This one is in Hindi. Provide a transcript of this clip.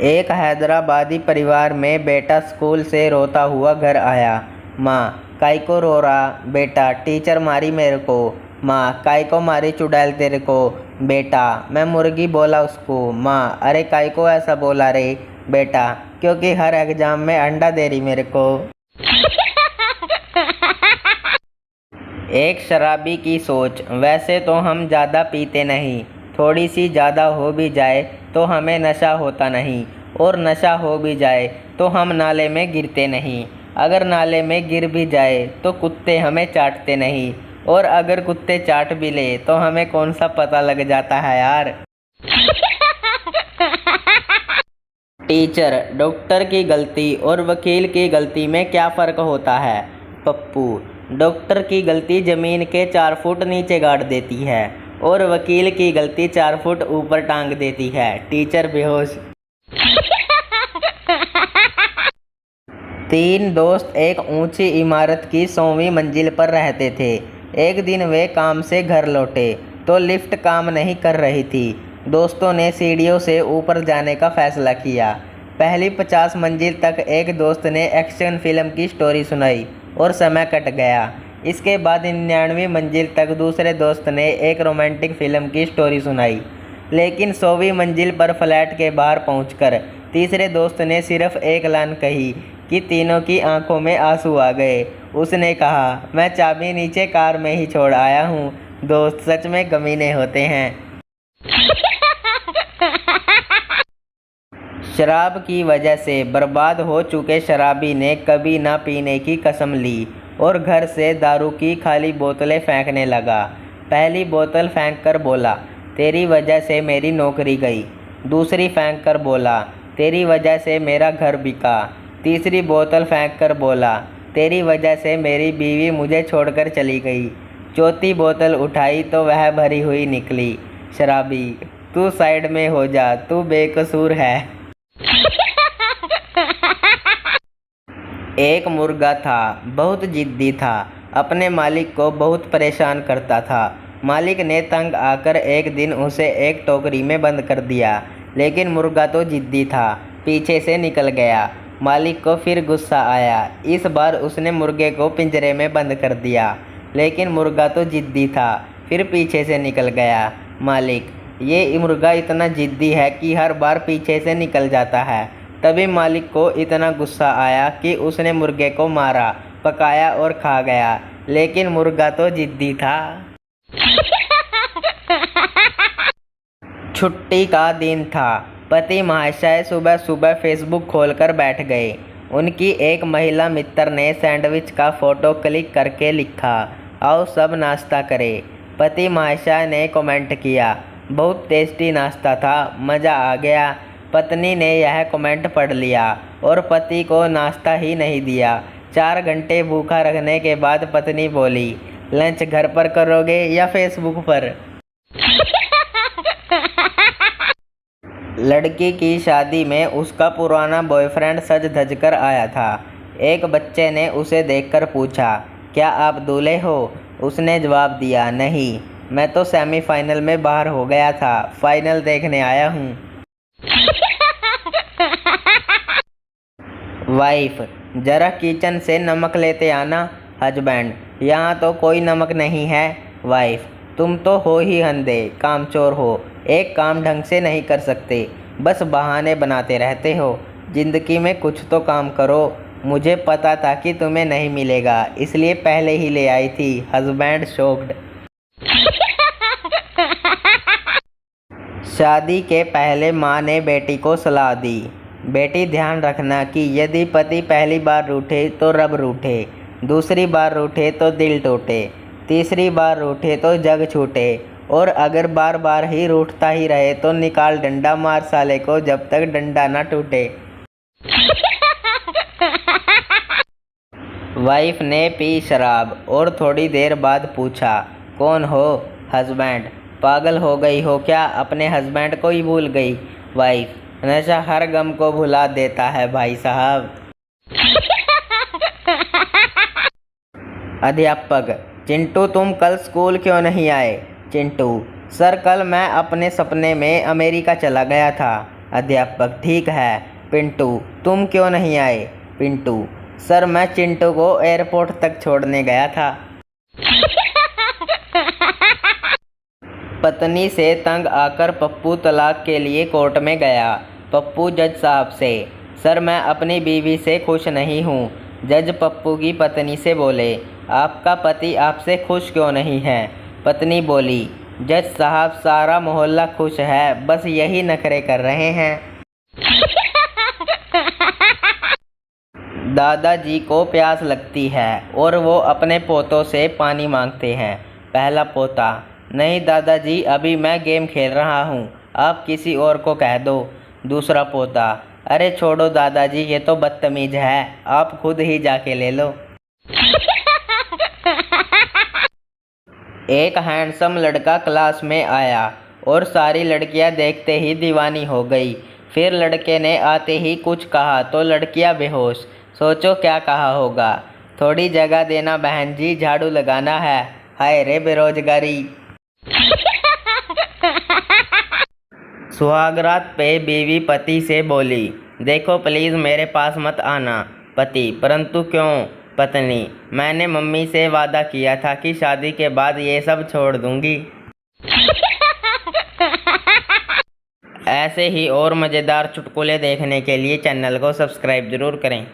एक हैदराबादी परिवार में बेटा स्कूल से रोता हुआ घर आया। माँ, काई को रो रहा? बेटा, टीचर मारी मेरे को। माँ, काई को मारी चुड़ैल तेरे को? बेटा, मैं मुर्गी बोला उसको। माँ, अरे काई को ऐसा बोला रे? बेटा, क्योंकि हर एग्जाम में अंडा दे रही मेरे को। एक शराबी की सोच। वैसे तो हम ज़्यादा पीते नहीं, थोड़ी सी ज़्यादा हो भी जाए तो हमें नशा होता नहीं, और नशा हो भी जाए तो हम नाले में गिरते नहीं। अगर नाले में गिर भी जाए तो कुत्ते हमें चाटते नहीं, और अगर कुत्ते चाट भी ले तो हमें कौन सा पता लग जाता है यार। टीचर, डॉक्टर की गलती और वकील की गलती में क्या फ़र्क होता है? पप्पू, डॉक्टर की गलती ज़मीन के 4 फुट नीचे गाड़ देती है, और वकील की गलती 4 फुट ऊपर टांग देती है। टीचर बेहोश। 3 दोस्त एक ऊंची इमारत की 100वीं मंजिल पर रहते थे। एक दिन वे काम से घर लौटे तो लिफ्ट काम नहीं कर रही थी। दोस्तों ने सीढ़ियों से ऊपर जाने का फैसला किया। पहली 50 मंजिल तक एक दोस्त ने एक्शन फिल्म की स्टोरी सुनाई और समय कट गया। इसके बाद 99वीं मंजिल तक दूसरे दोस्त ने एक रोमांटिक फिल्म की स्टोरी सुनाई। लेकिन 100वीं मंजिल पर फ्लैट के बाहर पहुंचकर तीसरे दोस्त ने सिर्फ एक लाइन कही कि तीनों की आंखों में आंसू आ गए। उसने कहा, मैं चाबी नीचे कार में ही छोड़ आया हूँ। दोस्त सच में कमीने होते हैं। शराब की वजह से बर्बाद हो चुके शराबी ने कभी ना पीने की कसम ली और घर से दारू की खाली बोतलें फेंकने लगा। पहली बोतल फेंक कर बोला, तेरी वजह से मेरी नौकरी गई। दूसरी फेंक कर बोला, तेरी वजह से मेरा घर बिका। तीसरी बोतल फेंक कर बोला, तेरी वजह से मेरी बीवी मुझे छोड़कर चली गई। चौथी बोतल उठाई तो वह भरी हुई निकली। शराबी, तू साइड में हो जा, तू बेकसूर है। एक मुर्गा था, बहुत जिद्दी था, अपने मालिक को बहुत परेशान करता था। मालिक ने तंग आकर एक दिन उसे एक टोकरी में बंद कर दिया, लेकिन मुर्गा तो जिद्दी था, पीछे से निकल गया। मालिक को फिर गुस्सा आया। इस बार उसने मुर्गे को पिंजरे में बंद कर दिया, लेकिन मुर्गा तो जिद्दी था, फिर पीछे से निकल गया। मालिक, ये मुर्गा इतना जिद्दी है कि हर बार पीछे से निकल जाता है। तभी मालिक को इतना गुस्सा आया कि उसने मुर्गे को मारा, पकाया और खा गया, लेकिन मुर्गा तो जिद्दी था। छुट्टी का दिन था। पति महाशय सुबह सुबह फेसबुक खोलकर बैठ गए। उनकी एक महिला मित्र ने सैंडविच का फ़ोटो क्लिक करके लिखा, आओ सब नाश्ता करें। पति महाशय ने कमेंट किया, बहुत टेस्टी नाश्ता था, मज़ा आ गया। पत्नी ने यह कमेंट पढ़ लिया और पति को नाश्ता ही नहीं दिया। 4 घंटे भूखा रखने के बाद पत्नी बोली, लंच घर पर करोगे या फेसबुक पर? लड़की की शादी में उसका पुराना बॉयफ्रेंड सज धज कर आया था। एक बच्चे ने उसे देखकर पूछा, क्या आप दूल्हे हो? उसने जवाब दिया, नहीं, मैं तो सेमीफाइनल में बाहर हो गया था, फाइनल देखने आया हूँ। वाइफ, जरा किचन से नमक लेते आना। हस्बैंड, यहाँ तो कोई नमक नहीं है। वाइफ, तुम तो हो ही अंधे, कामचोर हो, एक काम ढंग से नहीं कर सकते, बस बहाने बनाते रहते हो। जिंदगी में कुछ तो काम करो। मुझे पता था कि तुम्हें नहीं मिलेगा, इसलिए पहले ही ले आई थी। Husband shocked. शादी के पहले माँ ने बेटी को सलाह दी, बेटी ध्यान रखना कि यदि पति पहली बार रूठे तो रब रूठे, दूसरी बार रूठे तो दिल टूटे, तीसरी बार रूठे तो जग छूटे, और अगर बार बार ही रूठता ही रहे तो निकाल डंडा, मार साले को जब तक डंडा ना टूटे। वाइफ ने पी शराब और थोड़ी देर बाद पूछा, कौन हो? हस्बैंड, पागल हो गई हो क्या, अपने हस्बैंड को ही भूल गई? वाइफ, नशा हर गम को भुला देता है भाई साहब। अध्यापक, चिंटू तुम कल स्कूल क्यों नहीं आए? चिंटू, सर कल मैं अपने सपने में अमेरिका चला गया था। अध्यापक ठीक है। पिंटू तुम क्यों नहीं आए? पिंटू सर मैं चिंटू को एयरपोर्ट तक छोड़ने गया था। पत्नी से तंग आकर पप्पू तलाक के लिए कोर्ट में गया। पप्पू जज साहब से, सर मैं अपनी बीवी से खुश नहीं हूँ। जज पप्पू की पत्नी से बोले, आपका पति आपसे खुश क्यों नहीं है? पत्नी बोली, जज साहब सारा मोहल्ला खुश है, बस यही नखरे कर रहे हैं। दादाजी को प्यास लगती है और वो अपने पोतों से पानी मांगते हैं। पहला पोता, नहीं दादाजी अभी मैं गेम खेल रहा हूँ, आप किसी और को कह दो। दूसरा पोता, अरे छोड़ो दादाजी ये तो बदतमीज है, आप खुद ही जाके ले लो। एक हैंडसम लड़का क्लास में आया और सारी लड़कियां देखते ही दीवानी हो गई। फिर लड़के ने आते ही कुछ कहा तो लड़कियां बेहोश। सोचो क्या कहा होगा? थोड़ी जगह देना बहन जी, झाड़ू लगाना है। हाय रे बेरोजगारी। सुहागरात पे बीवी पति से बोली, देखो प्लीज़ मेरे पास मत आना। पति, परंतु क्यों? पत्नी, मैंने मम्मी से वादा किया था कि शादी के बाद ये सब छोड़ दूंगी। ऐसे ही और मज़ेदार चुटकुले देखने के लिए चैनल को सब्सक्राइब जरूर करें।